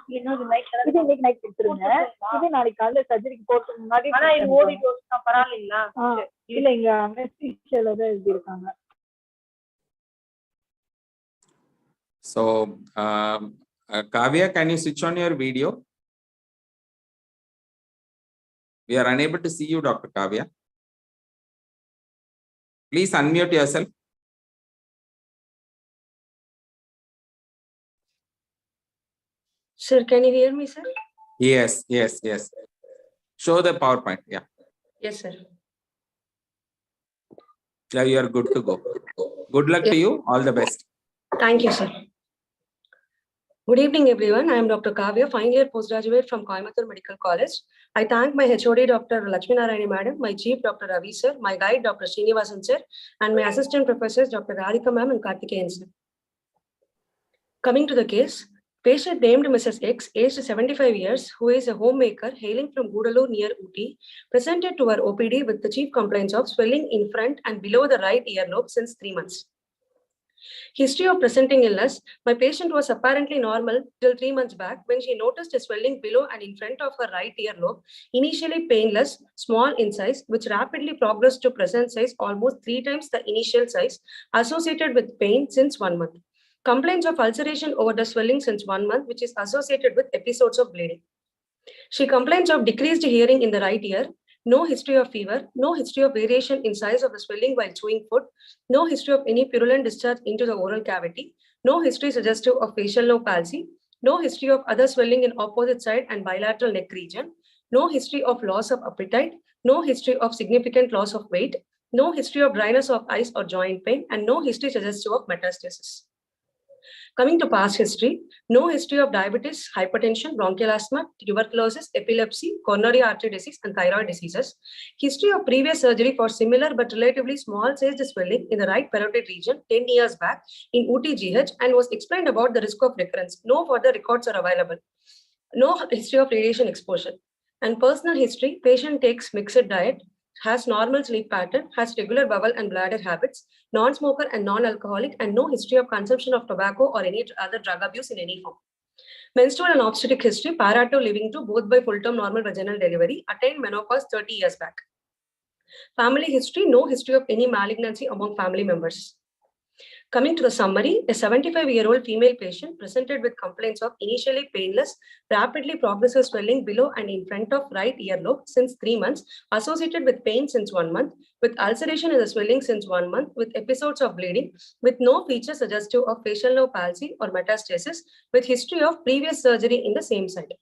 இது இன்னைக்கு நைட் கொடுத்துருங்க. இது நாளைக்கு காலையில சர்ஜரிக்கு போறதுக்கு முன்னாடி பரவாயில்லைங்களா? இல்ல இங்க அனஸ்தீசியால தான் எழுதியிருக்காங்க. So, Kavya, can you switch on your video? We are unable to see you, Dr. Kavya. Please unmute yourself. Sir, can you hear me, sir? Yes. Show the PowerPoint. Yeah. Yes, sir. Yeah, you are good to go. Good luck to you. All the best. Thank you, sir. Good evening, everyone. I am Dr. Kavya, final year postgraduate from Coimbatore Medical College. I thank my HOD, Dr. Lakshmi Narayani Madam, my chief, Dr. Ravi sir, my guide, Dr. Srinivasan sir, and my assistant professors, Dr. Radhika ma'am and Karthikeyan sir. Coming to the case, patient named Mrs. X, aged 75 years, who is a homemaker hailing from Gudalur near Ooty, presented to her OPD with the chief complaints of swelling in front and below the right earlobe since 3 months. History of presenting illness. My patient was apparently normal till 3 months back when she noticed a swelling below and in front of her right earlobe, initially painless, small in size, which rapidly progressed to present size almost 3 times the initial size, associated with pain since 1 month. Complaints of ulceration over the swelling since 1 month, which is associated with episodes of bleeding. She complains of decreased hearing in the right ear. No history of fever, no history of variation in size of the swelling while chewing food, no history of any purulent discharge into the oral cavity, no history suggestive of facial nerve palsy, no history of other swelling in opposite side and bilateral neck region, no history of loss of appetite, no history of significant loss of weight, no history of dryness of eyes or joint pain, and no history suggestive of metastasis. Coming to past history, no history of diabetes, hypertension, bronchial asthma, tuberculosis, epilepsy, coronary artery disease, and thyroid diseases. History of previous surgery for similar but relatively small-sized swelling in the right parotid region 10 years back in Ooty GH and was explained about the risk of recurrence. No further records are available. No history of radiation exposure. And personal history, patient takes mixed diet, has normal sleep pattern, has regular bowel and bladder habits, non-smoker and non-alcoholic, and no history of consumption of tobacco or any other drug abuse in any form. Menstrual and obstetric history, para-2 living to both by full-term normal vaginal delivery, attained menopause 30 years back. Family history, no history of any malignancy among family members. Coming to the summary, a 75-year-old female patient presented with complaints of initially painless, rapidly progressive swelling below and in front of right earlobe since 3 months, associated with pain since 1 month, with ulceration in the swelling since 1 month, with episodes of bleeding, with no feature suggestive of facial nerve palsy or metastasis, with history of previous surgery in the same site.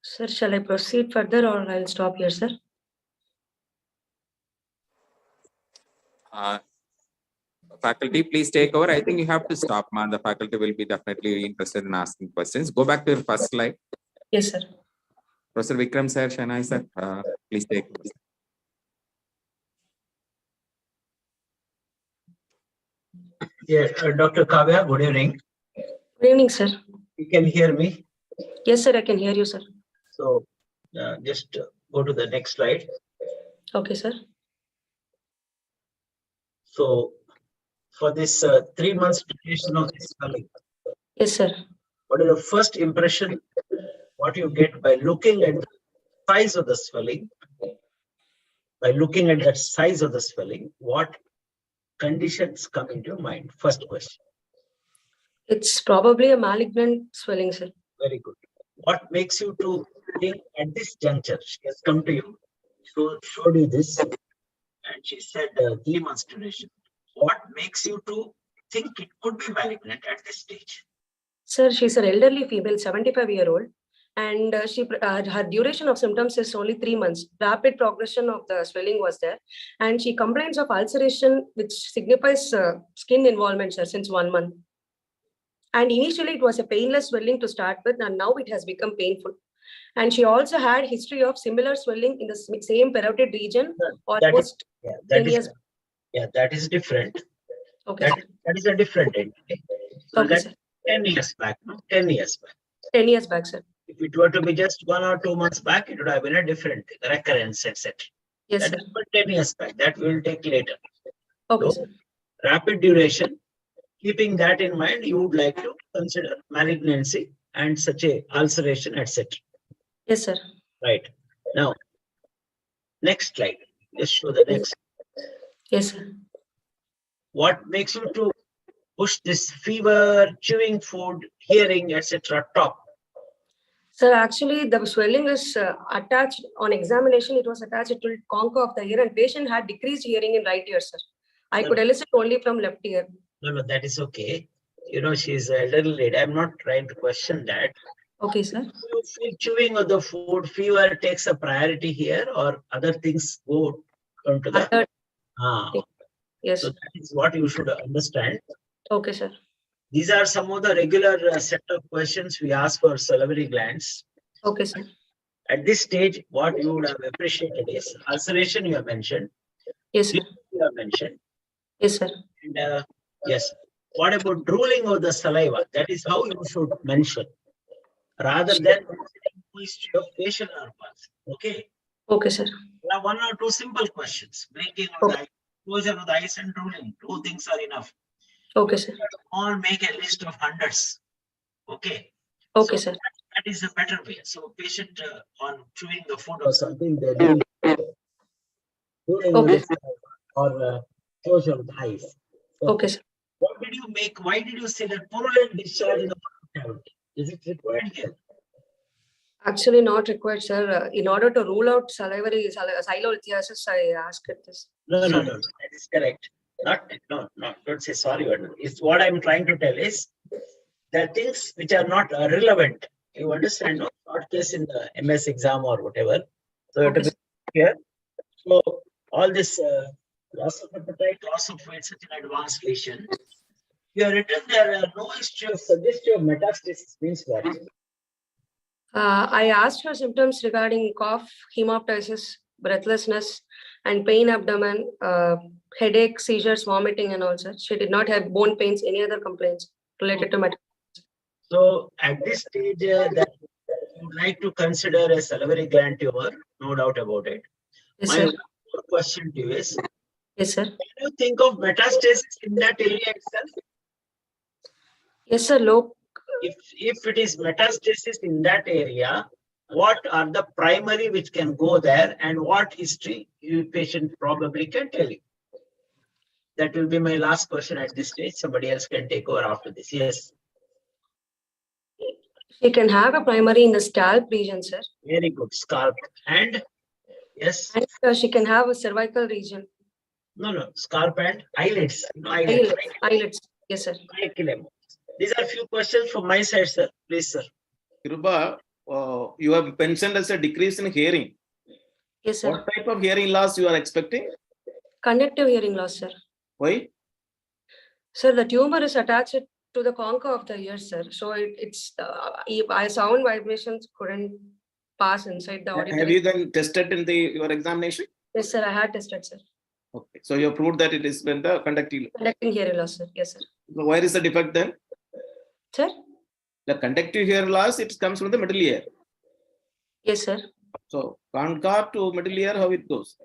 Sir, shall I proceed further or I'll stop here, sir? Faculty, please take over. I think you have to stop, man. The faculty will be definitely interested in asking questions. Go back to your first slide. Yes, sir. Professor Vikram sir, Shanai sir, please take over. Yeah, Dr. Kavya, good evening. Good evening, sir. You can hear me? Yes, sir, I can hear you, sir. So just go to the next slide. Okay, sir. So for this 3 months duration of this swelling, Yes, sir. what is the first impression, what you get by looking at the size of the swelling? By looking at that size of the swelling, what conditions come into your mind? First question. It's probably a malignant swelling, sir. Very good. What makes you to think at this juncture? She has come to you, showed you this, and she said 3 months duration. What makes you to think it could be malignant at this stage? Sir, she's an elderly female, 75-year-old, and her duration of symptoms is only 3 months. Rapid progression of the swelling was there, and she complains of ulceration, which signifies skin involvement, sir, since 1 month. And initially, it was a painless swelling to start with, and now it has become painful. And she also had history of similar swelling in the same parotid region almost 10 years. Yeah, that is different. Okay, that is a different entity. So okay, that's 10 years back, no? 10 years back. 10 years back, sir. If it were to be just 1 or 2 months back, it would have been a different thing, recurrence, etc. Yes, that sir. is for 10 years back. That we will take later. Okay, So, sir. rapid duration, keeping that in mind, you would like to consider malignancy and such a ulceration, etc. Yes, sir. Right. Now, next slide. Just show the next. Yes, sir. What makes you to push this fever, chewing food, hearing, etc. top? Sir, actually, the swelling is attached on examination. It was attached to concha of the ear, and patient had decreased hearing in right ear, sir. I could elicit only from left ear. No, that is okay. You know, she's a little late. I'm not trying to question that. Okay, sir. You feel chewing of the food, fever takes a priority here, or other things go onto the. Other- Ah, Yes. so that is what you should understand. Okay, sir. These are some of the regular set of questions we ask for salivary glands. Okay, sir. At this stage, what you would have appreciated is ulceration you have mentioned, Yes, sir. you have mentioned, Yes, sir. and yes. What about drooling of the saliva? That is how you should mention, rather than mentioning history of facial nerve pulse. Okay. Okay, sir. Now, one or two simple questions. Blinking of the eye, closure of the eyes, and drooling. Two things are enough. Okay, sir. All make a list of hundreds. Okay. Okay, So sir. that is a better way. So patient on chewing the food or something, they do Okay. or closure of the eyes. So Okay, sir. what did you make? Why did you say that purulent discharge in the cavity? Is it required here? Actually, not required, sir. In order to rule out silolithiasis, I asked it this. No. That is correct. No. Don't say sorry. It's what I'm trying to tell is there are things which are not relevant. You understand? No? Short case in the MS exam or whatever. So you have to Okay, be here. So all this loss of appetite, loss of weight, such an advanced lesion. You have written there no history of suggestive metastasis means what? I asked her symptoms regarding cough, hemoptysis, breathlessness, and pain abdomen, headache, seizures, vomiting, and all such. She did not have bone pains, any other complaints related to metastasis. So at this stage, that you would like to consider a salivary gland tumor, no doubt about it. Yes, My sir. one question to you is, Yes, sir. can you think of metastasis in that area itself? Yes, sir. Low. If it is metastasis in that area, what are the primary which can go there and what history your patient probably can tell you? That will be my last question at this stage. Somebody else can take over after this. Yes. She can have a primary in the scalp region, sir. Very good. Scalp. And yes. And she can have a cervical region. No. Scalp and eyelids. No, eyelids. Eyelids. Yes, sir. These are few questions from my side, sir. Please, sir. Kiruba, you have mentioned as a decrease in hearing. Yes, sir. What type of hearing loss you are expecting? Conductive hearing loss, sir. Why? Sir, the tumor is attached to the concha of the ear, sir. So it's sound vibrations couldn't pass inside the auditory. Have you then tested in your examination? Yes, sir. I had tested, sir. Okay. So you have proved that it is when the conductive hearing loss, sir. Yes, sir. So where is the defect then? Sir? The conductive hearing loss, it comes from the middle ear. Yes, sir. So concha to middle ear, how it goes?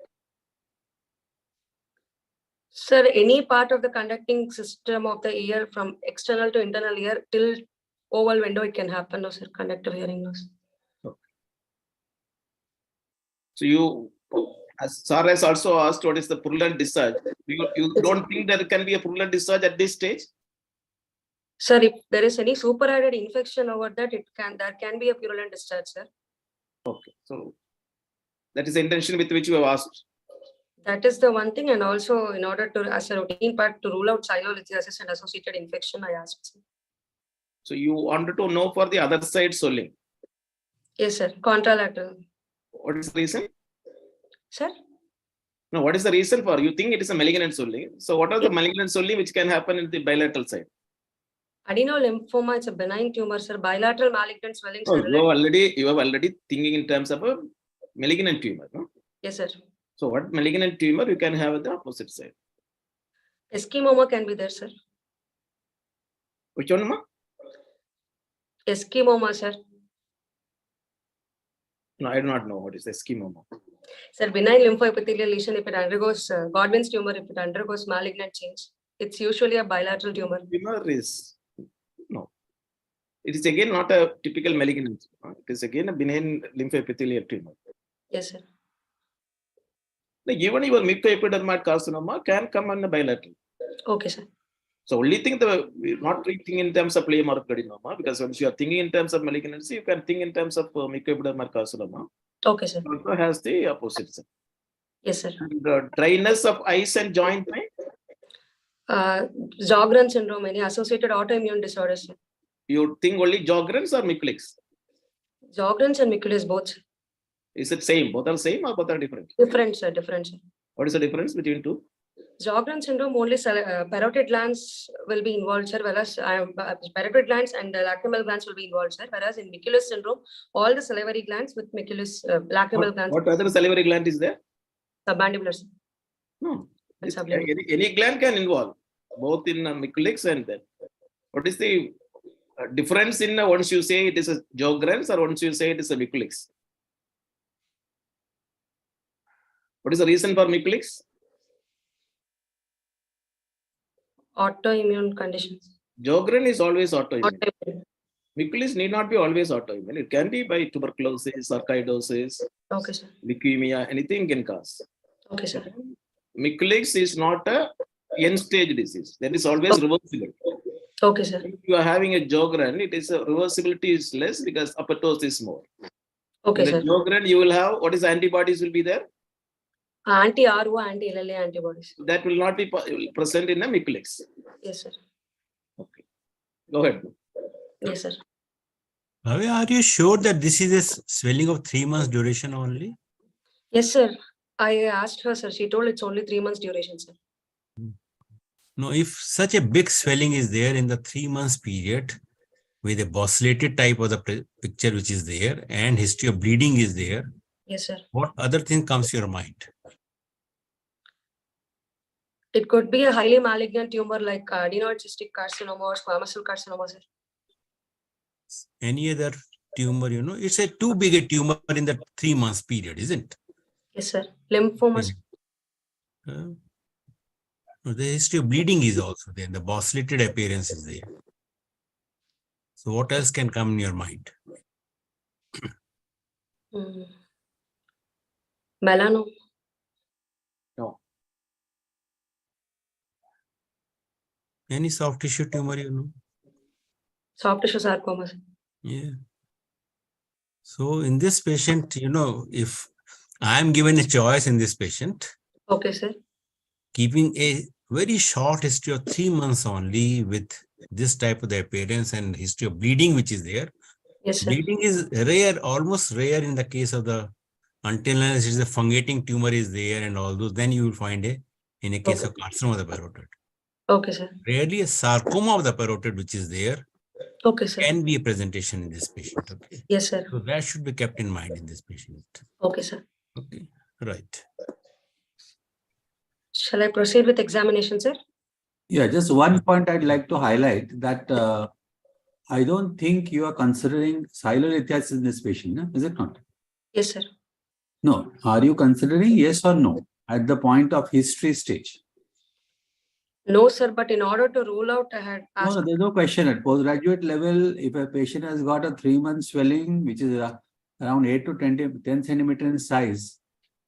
Sir, any part of the conducting system of the ear from external to internal ear till oval window, it can happen, no, sir. Conductive hearing loss. Okay. So you, as Sir has also asked, what is the purulent discharge? You don't think there can be a purulent discharge at this stage? Sir, if there is any superadded infection over that, there can be a purulent discharge, sir. Okay. So that is the intention with which you have asked. That is the one thing, and also in order to, as a routine part, to rule out silolithiasis and associated infection, I asked. So you wanted to know for the other side swelling. Yes, sir. Contralateral. What is the reason? Sir? No, what is the reason for? You think it is a malignant swelling. So what are the malignant swelling which can happen in the bilateral side? Adenolymphoma, it's a benign tumor, sir. Bilateral malignant swelling. Oh, you have already thinking in terms of a malignant tumor, no? Yes, sir. So what malignant tumor you can have at the opposite side? Eskimoma can be there, sir. Which one, ma? Eskimoma, sir. No, I do not know what is eskimoma. Sir, benign lymphoepithelial lesion, if it undergoes Godwin's tumor, if it undergoes malignant change, It's usually a bilateral tumor. Tumor is, no. It is again not a typical malignancy. It is again a benign lymphoepithelial tumor. Yes, sir. Like even your mucoepidermal carcinoma can come on a bilateral. Okay, sir. So only thing we're not thinking in terms of pleomorphocarcinoma, because once you are thinking in terms of malignancy, you can think in terms of mucoepidermal carcinoma. Okay, sir. It also has the opposite side. Yes, sir. And the dryness of eyes and joint pain. Sjogren syndrome, any associated autoimmune disorders, sir. You think only Sjogren's or Mikulicz? Sjogren's and Mikulicz both, sir. Is it same? Both are same or both are different? Different, sir. Different, sir. What is the difference between two? Sjogren syndrome, only parotid glands will be involved, sir, whereas parotid glands and lacrimal glands will be involved, sir. Whereas in Mikulicz syndrome, all the salivary glands with Mikulicz lacrimal glands. What other salivary gland is there? Submandibular, sir. No. And subliminal. Any gland can involve, both in Mikulicz and then. What is the difference in once you say it is a Sjogren's or once you say it is a Mikulicz? What is the reason for Mikulicz? Autoimmune conditions. Sjogren is always autoimmune. Autoimmune. Mikulicz need not be always autoimmune. It can be by tuberculosis, sarcoidosis, Okay, sir. leukemia, anything can cause. Okay, sir. Mikulicz is not a end-stage disease. That is always reversible. Okay, sir. If you are having a Sjogren, it is a reversibility is less because apoptosis is more. Okay, In sir. the Sjogren, you will have what is antibodies will be there. Anti-RO, anti-LLA antibodies. That will not be present in a Mikulicz. Yes, sir. Okay. Go ahead. Yes, sir. Are you sure that this is a swelling of 3 months duration only? Yes, sir. I asked her, sir. She told it's only 3 months duration, sir. No, if such a big swelling is there in the 3 months period with a bossulated type of the picture which is there and history of bleeding is there, Yes, sir. what other thing comes to your mind? It could be a highly malignant tumor like adenoid cystic carcinoma or squamous cell carcinoma, sir. Any other tumor, it's a too big a tumor in the 3 months period, isn't it? Yes, sir. Lymphoma. Sir. The history of bleeding is also there. The bossulated appearance is there. So what else can come in your mind? Melanoma. No. Any soft tissue tumor, Soft tissue sarcoma, sir. Yeah. So in this patient, if I am given a choice in this patient, Okay, sir. keeping a very short history of 3 months only with this type of the appearance and history of bleeding which is there. Yes, sir. Bleeding is rare, almost rare in the case of the, until unless it is a fungating tumor is there and all those, then you will find in a case of carcinoma of the parotid. Okay, sir. Rarely a sarcoma of the parotid which is there Okay, sir. can be a presentation in this patient. Okay. Yes, sir. So that should be kept in mind in this patient. Okay, sir. Okay. Right. Shall I proceed with examination, sir? Yeah, just one point I'd like to highlight that I don't think you are considering silolithiasis in this patient, no? Is it not? Yes, sir. No. Are you considering yes or no at the point of history stage? No, sir. But in order to rule out, I had asked. No, there's no question. At postgraduate level, if a patient has got a 3-month swelling, which is around 8 to 10 centimeter in size,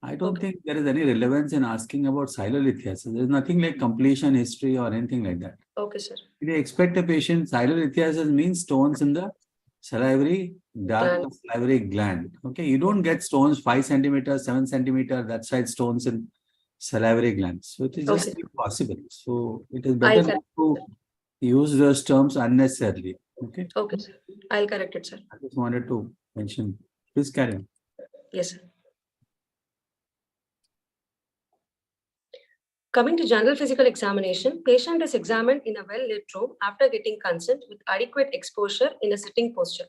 I don't think there is any relevance in asking about silolithiasis. There's nothing like completion history or anything like that. Okay, sir. If you expect a patient, silolithiasis means stones in the salivary duct, salivary gland. Okay, you don't get stones 5 centimeters, 7 centimeters, that size stones in salivary glands. So it is just impossible. So it is better not to use those terms unnecessarily. Okay. Okay, sir. I'll correct it, sir. I just wanted to mention. Please carry on. Yes, sir. Coming to general physical examination, patient is examined in a well-lit room after getting consent with adequate exposure in a sitting posture.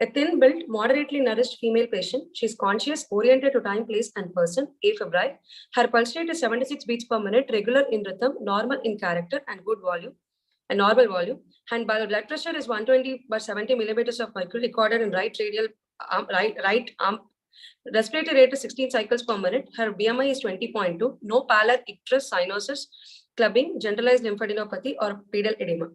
A thin-built, moderately nourished female patient. She is conscious, oriented to time, place, and person, afebrile. Her pulse rate is 76 beats per minute, regular in rhythm, normal in character, and good volume, and normal volume. And blood pressure is 120/70 millimeters of mercury, recorded in right radial right arm. Respiratory rate is 16 cycles per minute. Her BMI is 20.2. No pallor, icterus, cyanosis. clubbing, generalized lymphadenopathy, or pedal edema.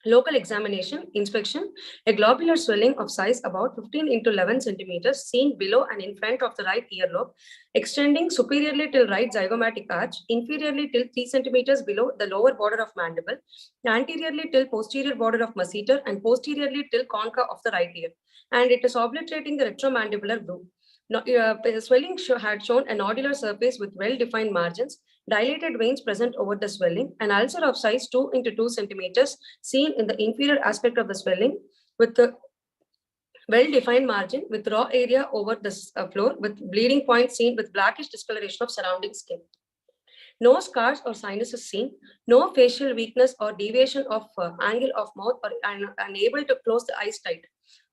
Local examination, inspection, a globular swelling of size about 15 into 11 centimeters seen below and in front of the right earlobe, extending superiorly till right zygomatic arch, inferiorly till 3 centimeters below the lower border of mandible, anteriorly till posterior border of masseter, and posteriorly till concha of the right ear. And it is obliterating the retromandibular groove. Swelling had shown a nodular surface with well-defined margins, dilated veins present over the swelling, an ulcer of size 2 into 2 centimeters seen in the inferior aspect of the swelling with the well-defined margin with raw area over the floor with bleeding point seen with blackish discoloration of surrounding skin. No scars or sinuses seen, no facial weakness or deviation of angle of mouth or unable to close the eyes tight.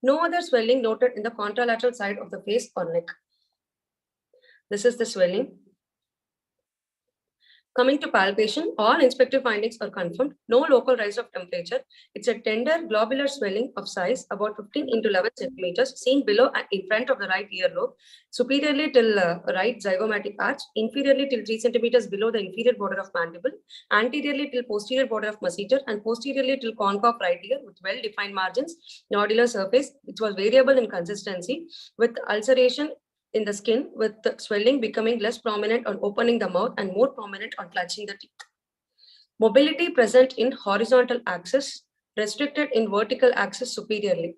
No other swelling noted in the contralateral side of the face or neck. This is the swelling. Coming to palpation, all inspective findings are confirmed. No local rise of temperature. It's a tender globular swelling of size about 15 into 11 centimeters seen below and in front of the right earlobe, superiorly till right zygomatic arch, inferiorly till 3 centimeters below the inferior border of mandible, anteriorly till posterior border of masseter, and posteriorly till concha of right ear with well-defined margins, nodular surface, which was variable in consistency with ulceration in the skin with the swelling becoming less prominent on opening the mouth and more prominent on clenching the teeth. Mobility present in horizontal axis, restricted in vertical axis superiorly.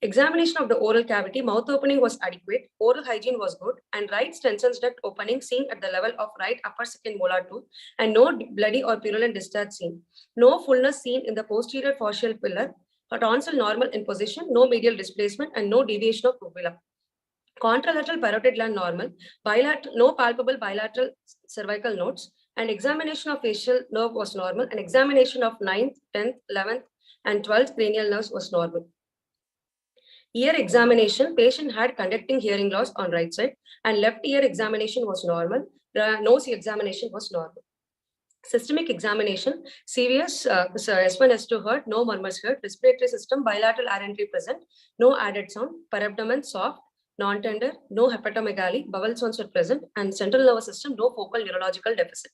Examination of the oral cavity, mouth opening was adequate, oral hygiene was good, and right Stenson's duct opening seen at the level of right upper second molar tooth, and no bloody or purulent discharge seen. No fullness seen in the posterior facial pillar, tonsil normal in position, no medial displacement, and no deviation of uvula. Contralateral parotid gland normal, no palpable bilateral cervical nodes, and examination of facial nerve was normal, and examination of 9th, 10th, 11th, and 12th cranial nerves was normal. Ear examination, patient had conducting hearing loss on right side, and left ear examination was normal, nose examination was normal. Systemic examination, serious S1, S2 heard, no murmurs heard, respiratory system, bilateral air entry present, no added sound, perabdomen soft, non-tender, no hepatomegaly, bowel sounds were present, and central nervous system, no focal neurological deficit.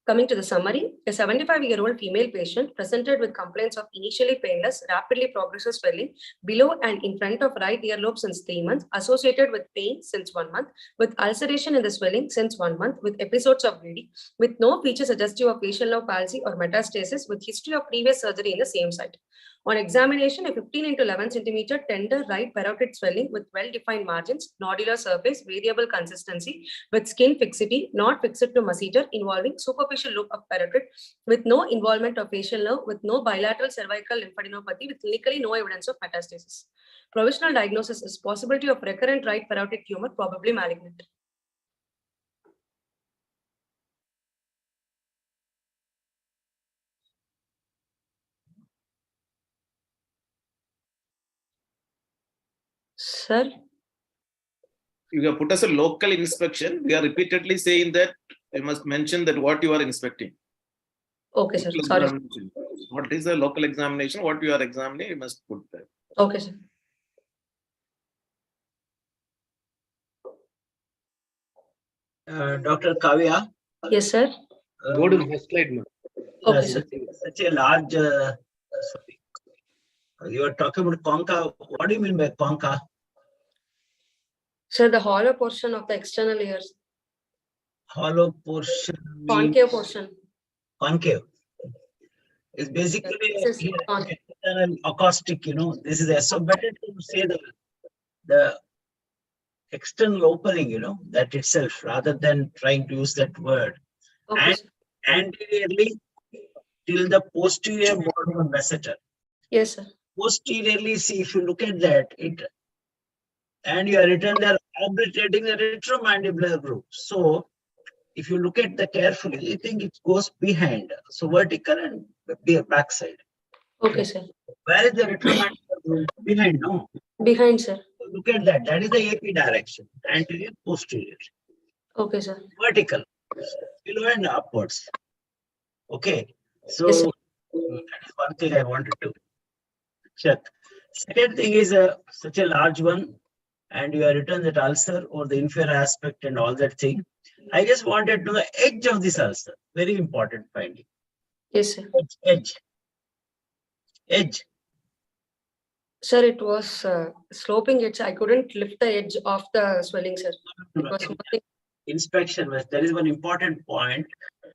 Coming to the summary, a 75-year-old female patient presented with complaints of initially painless, rapidly progressive swelling below and in front of right earlobe since 3 months, associated with pain since 1 month, with ulceration in the swelling since 1 month, with episodes of bleeding, with no feature suggestive of facial nerve palsy or metastasis, with history of previous surgery in the same site. On examination, a 15 into 11 centimeter tender right parotid swelling with well-defined margins, nodular surface, variable consistency, with skin fixity, not fixed to masseter, involving superficial loop of parotid, with no involvement of facial nerve, with no bilateral cervical lymphadenopathy, with clinically no evidence of metastasis. Provisional diagnosis is possibility of recurrent right parotid tumor, probably malignant. Sir? You have put us a local inspection. We are repeatedly saying that you must mention that what you are inspecting. Okay, sir. Local Sorry. examination. What is the local examination? What you are examining, you must put that. Okay, sir. Dr. Kavya. Yes, sir. Go to the next slide, ma'am. Okay, sir. Such a large, sorry. You are talking about concha. What do you mean by concha? Sir, the hollow portion of the external ears. Hollow portion. Concave portion. Concave. It's basically This is an acoustic, you know, this is so better to say the external opening, you know, that itself, rather than trying to use that word. Okay, And anteriorly till the posterior border of masseter. yes, sir. Posteriorly, see, if you look at that, and you are written there, obliterating the retromandibular groove. So if you look at the carefully, you think it goes behind. So vertical and backside. Okay, sir. Where is the retromandibular groove? Behind, no? Behind, sir. Look at that. That is the AP direction. Anterior, posterior. Okay, sir. Vertical. Below and upwards. Okay. So Yes, sir. that is one thing I wanted to check. Second thing is such a large one, and you have written that ulcer or the inferior aspect and all that thing. I just wanted to know the edge of this ulcer. Very important finding. Yes, sir. Edge. Edge. Sir, it was sloping edge. I couldn't lift the edge of the swelling, sir. It was moving. Inspection, there is one important point.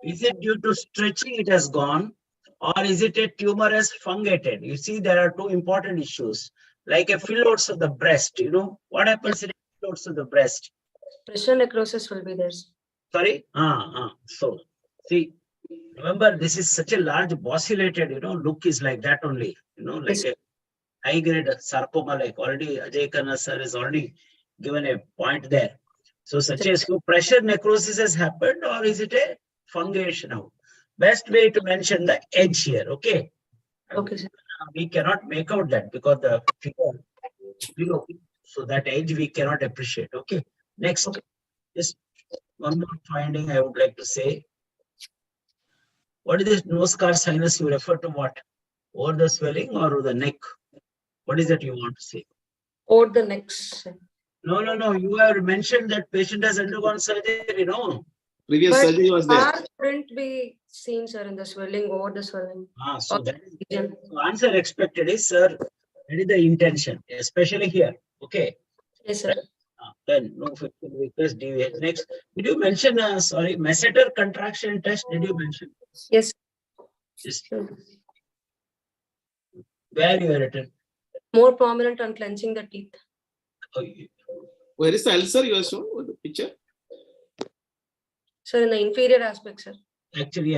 Is it due to stretching it has gone, or is it a tumor has fungated? You see, there are two important issues, like a phyllodes of the breast. You know what happens in phyllodes of the breast? Pressure necrosis will be there, sir. Sorry. So see, remember, this is such a large bossulated. Look is like that only. Like Yes. a high grade sarcoma. Like already Ajay Khanna sir has already given a point there. So such as pressure necrosis has happened, or is it a fungation now? Best way to mention the edge here, okay? Okay, sir. We cannot make out that because the figure below, so that edge we cannot appreciate, okay? Next, Okay. just one more finding I would like to say. What is this nose scar sinus? You refer to what? Over the swelling or the neck? What is that you want to say? Or the next, sir. No. You have mentioned that patient has undergone surgery, no? Previous But surgery was there. scar couldn't be seen, sir, in the swelling, over the swelling. So that is so answer expected is, sir, that is the intention, especially here. Okay. Yes, sir. Then no request DVH. Next, did you mention sorry, masseter contraction test? Did you mention? Yes. Just Sure. where you are written? More prominent on clenching the teeth. Oh, Where is the ulcer you have shown? What the picture? Sir, in the inferior aspect, sir. actually,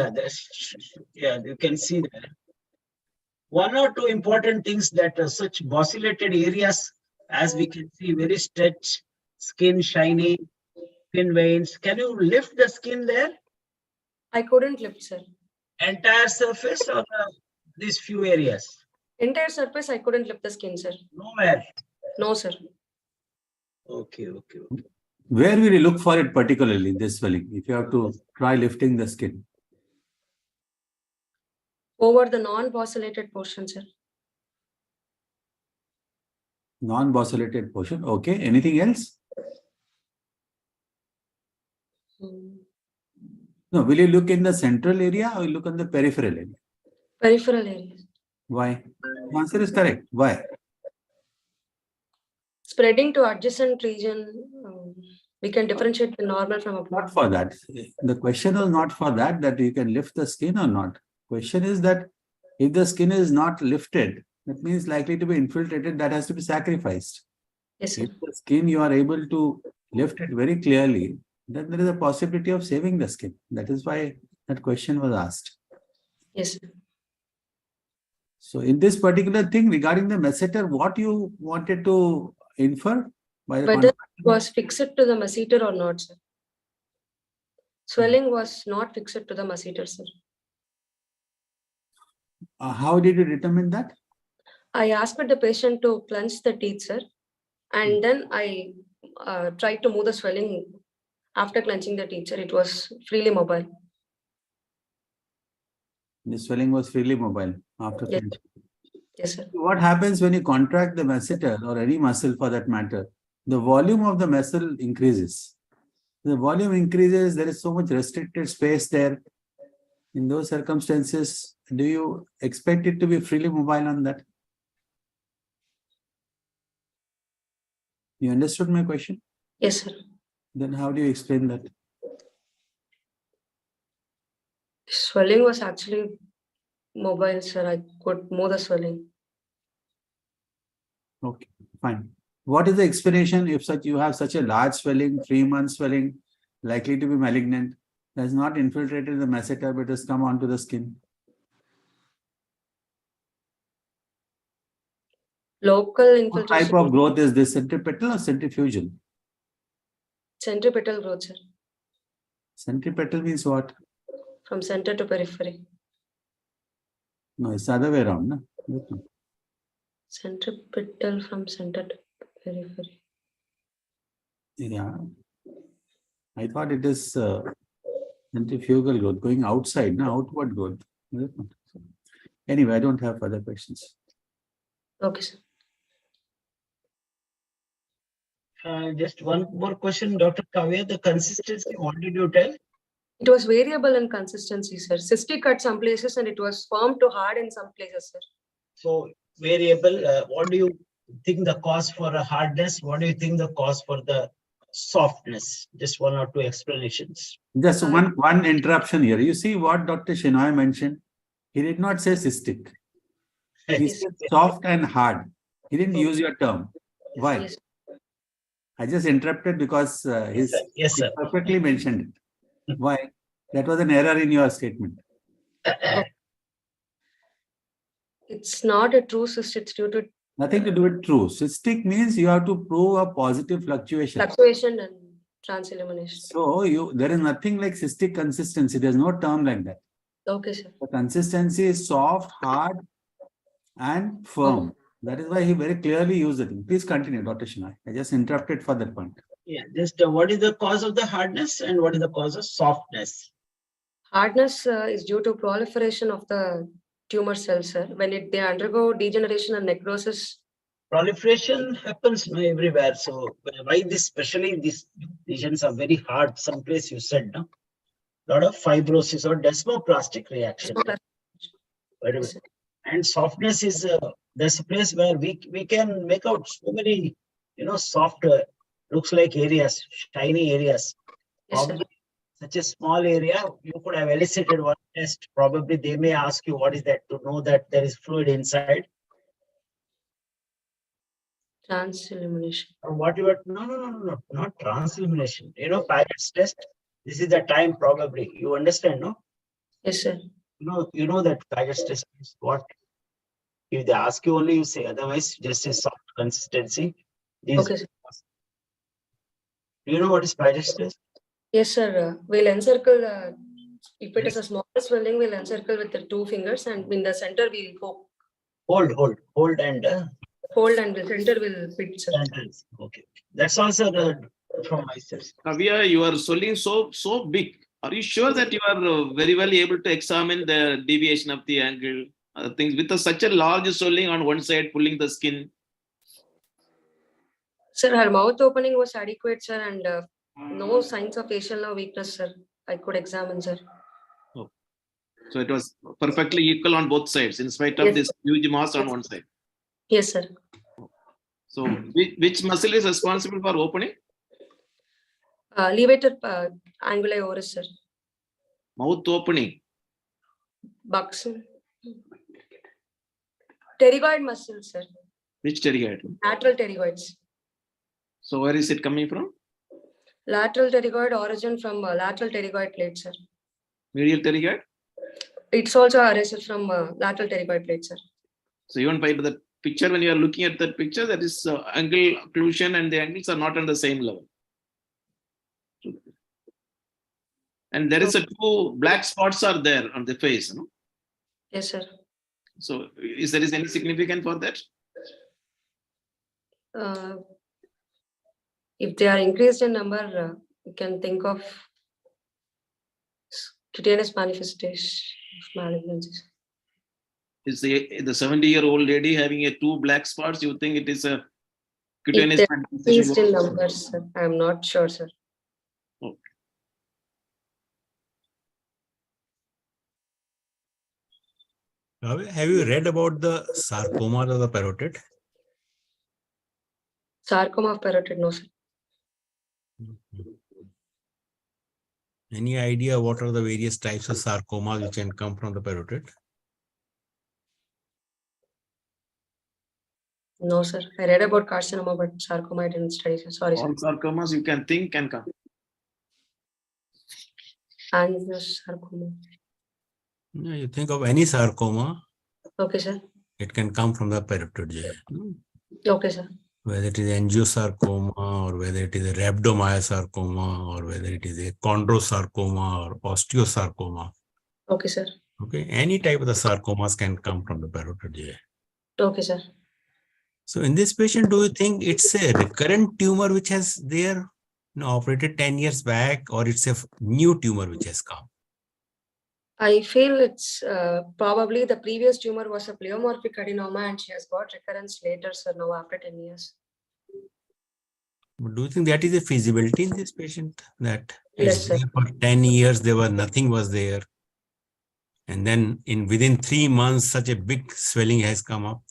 yeah, you can see that. One or two important things that are such bossulated areas, as we can see, very stretched, skin shiny, thin veins. Can you lift the skin there? I couldn't lift, sir. Entire surface or these few areas? Entire surface, I couldn't lift the skin, sir. Nowhere. No, sir. Okay. Where will you look for it particularly, this swelling, if you have to try lifting the skin? Over the non-bossulated portion, sir. Non-bossulated portion. Okay. Anything else? Hmm. No. Will you look in the central area or look on the peripheral area? Peripheral area. Why? The answer is correct. Why? Spreading to adjacent region, we can differentiate the normal from Not abnormal. for that. The question was not for that you can lift the skin or not. Question is that if the skin is not lifted, that means likely to be infiltrated, that has to be sacrificed. Yes, sir. If the skin you are able to lift it very clearly, then there is a possibility of saving the skin. That is why that question was asked. Yes, sir. So in this particular thing regarding the masseter, what you wanted to infer by the Whether it was fixed to the masseter or not, sir. Swelling was not fixed to the masseter, sir. how did you determine that? I asked the patient to clench the teeth, sir. And then I tried to move the swelling after clenching the teeth, sir. It was freely mobile. The swelling was freely mobile after Yes. clenching. Yes, sir. What happens when you contract the masseter or any muscle for that matter? The volume of the muscle increases. The volume increases, there is so much restricted space there. In those circumstances, do you expect it to be freely mobile on that? You understood my question? Yes, sir. Then how do you explain that? Swelling was actually mobile, sir. I could move the swelling. Okay, fine. What is the explanation if you have such a large swelling, 3-month swelling, likely to be malignant, has not infiltrated the masseter but has come onto the skin? Local What infiltration. type of growth is this, centripetal or centrifugal? Centripetal growth, sir. Centripetal means what? From center to periphery. No, it's the other way around. No? Centripetal from center to periphery. Yeah. I thought it is centrifugal growth, going outside, no, outward growth. Anyway, I don't have further questions. Okay, sir. Just one more question, Dr. Kavya, the consistency, what did you tell? It was variable in consistency, sir. Cystic at some places and it was firm to hard in some places, sir. So variable, what do you think the cause for a hardness? What do you think the cause for the softness? Just one or two explanations. Just one interruption here. You see what Dr. Shenoy mentioned? He did not say cystic. He Yes. said soft and hard. He didn't use your term. Why? Yes. I just interrupted because Yes, he sir. perfectly mentioned it. Why? That was an error in your statement. It's not a true cyst, it's due to Nothing to do with true. Cystic means you have to prove a positive fluctuation. fluctuation and transillumination. So there is nothing like cystic consistency. There's no term like that. Okay, sir. The consistency is soft, hard, and firm. That is why he very clearly used the thing. Please continue, Dr. Shenoy. I just interrupted for that point. Yeah, just what is the cause of the hardness and what is the cause of softness? Hardness is due to proliferation of the tumor cells, sir. When they undergo degeneration and necrosis. Proliferation happens everywhere. So why this, especially these lesions are very hard. Someplace you said, no? Lot of fibrosis or desmoplastic reaction. Yes, And softness is there's a place where we can make out so many, soft, looks like areas, shiny areas. yes, sir. Probably such a small area, you could have elicited one test. Probably they may ask you what is that to know that there is fluid inside. Transillumination. Or what you are, no, not transillumination. Pagets test. This is the time probably. You understand, no? Yes, sir. You know that Pagets test is what? If they ask you only, you say, otherwise just a soft consistency. Okay, sir. Do you know what is Pagets test? Yes, sir. We'll encircle, if it is a small swelling, we'll encircle with the 2 fingers and in the center we'll poke. Hold and Hold and the center will fit, sir. okay. That's also from myself. Kavya, you are swelling so big. Are you sure that you are very well able to examine the deviation of the angle, things with such a large swelling on one side, pulling the skin? Sir, her mouth opening was adequate, sir, and no signs of facial nerve weakness, sir. I could examine, sir. Oh. So it was perfectly equal on both sides, in spite of this huge mass on one side. Yes, sir. So which muscle is responsible for opening? Levator anguli oris, sir. Mouth opening. Bucks. Pterygoid muscle, sir. Which pterygoid? Lateral pterygoids. So where is it coming from? Lateral pterygoid origin from lateral pterygoid plate, sir. Medial pterygoid? It's also arises from lateral pterygoid plate, sir. So even by the picture, when you are looking at that picture, that is angle occlusion and the angles are not on the same level. And there is a 2 black spots are there on the face. No? Yes, sir. So is there any significance for that? If they are increased in number, you can think of cutaneous manifestation of malignancies. Is the 70-year-old lady having a 2 black spots? You think it is a cutaneous If they are manifestation? increased in numbers, sir. I am not sure, sir. Okay. Have you read about the sarcoma of the parotid? Sarcoma of parotid, no, sir. Any idea what are the various types of sarcoma which can come from the parotid? No, sir. I read about carcinoma, but sarcoma I didn't study, sir. Sorry, sir. All sarcomas you can think can come. Angiosarcoma. Yeah, you think of any sarcoma, Okay, sir. it can come from the parotid. Okay, sir. Whether it is angiosarcoma or whether it is a rhabdomyosarcoma or whether it is a chondrosarcoma or osteosarcoma. Okay, sir. Okay, any type of the sarcomas can come from the parotid. Okay, sir. So in this patient, do you think it's a recurrent tumor which has there, operated 10 years back, or it's a new tumor which has come? I feel it's probably the previous tumor was a pleomorphic adenoma and she has got recurrence later, sir, now after 10 years. But do you think that is a feasibility in this patient? That Yes, it's sir. there for 10 years, nothing was there. And then within 3 months, such a big swelling has come up.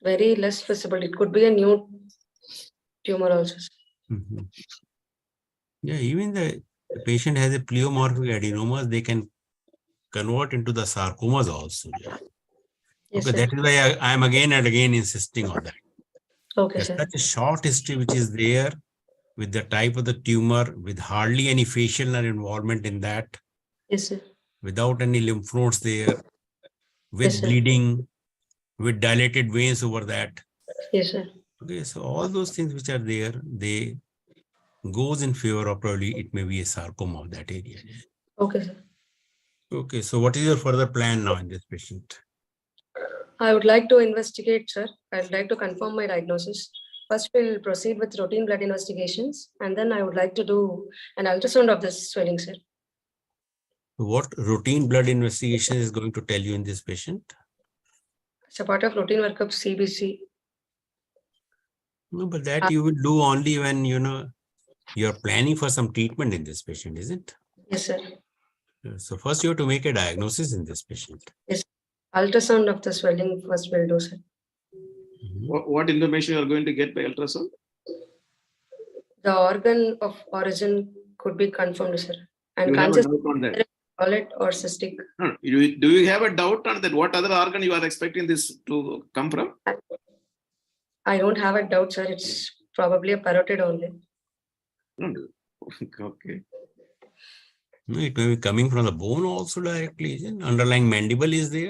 Very less visible. It could be a new tumor also, sir. Mhm. Yeah, even the patient has a pleomorphic adenomas, they can convert into the sarcomas also. Yeah. Yes, Okay, sir. that is why I am again and again insisting on that. Okay, There's sir. such a short history which is there with the type of the tumor, with hardly any facial nerve involvement in that, Yes, sir. without any lymph nodes there, with Yes, sir. bleeding, with dilated veins over that. Yes, sir. Okay, so all those things which are there, they goes in favor of probably it may be a sarcoma of that area. Okay, sir. Okay, so what is your further plan now in this patient? I would like to investigate, sir. I'd like to confirm my diagnosis. First, we'll proceed with routine blood investigations, and then I would like to do an ultrasound of this swelling, sir. What routine blood investigation is going to tell you in this patient? It's a part of routine workup CBC. No, but that you will do only when you're planning for some treatment in this patient, isn't it? Yes, sir. So first you have to make a diagnosis in this patient. Ultrasound of the swelling first we'll do, sir. What information you are going to get by ultrasound? The organ of origin could be confirmed, sir. And You have a conscious doubt on that. solid or cystic. No, do you have a doubt on that? What other organ you are expecting this to come from? I don't have a doubt, sir. It's probably a parotid only. No. Okay. No, it may be coming from the bone also directly, isn't it? Underlying mandible is there.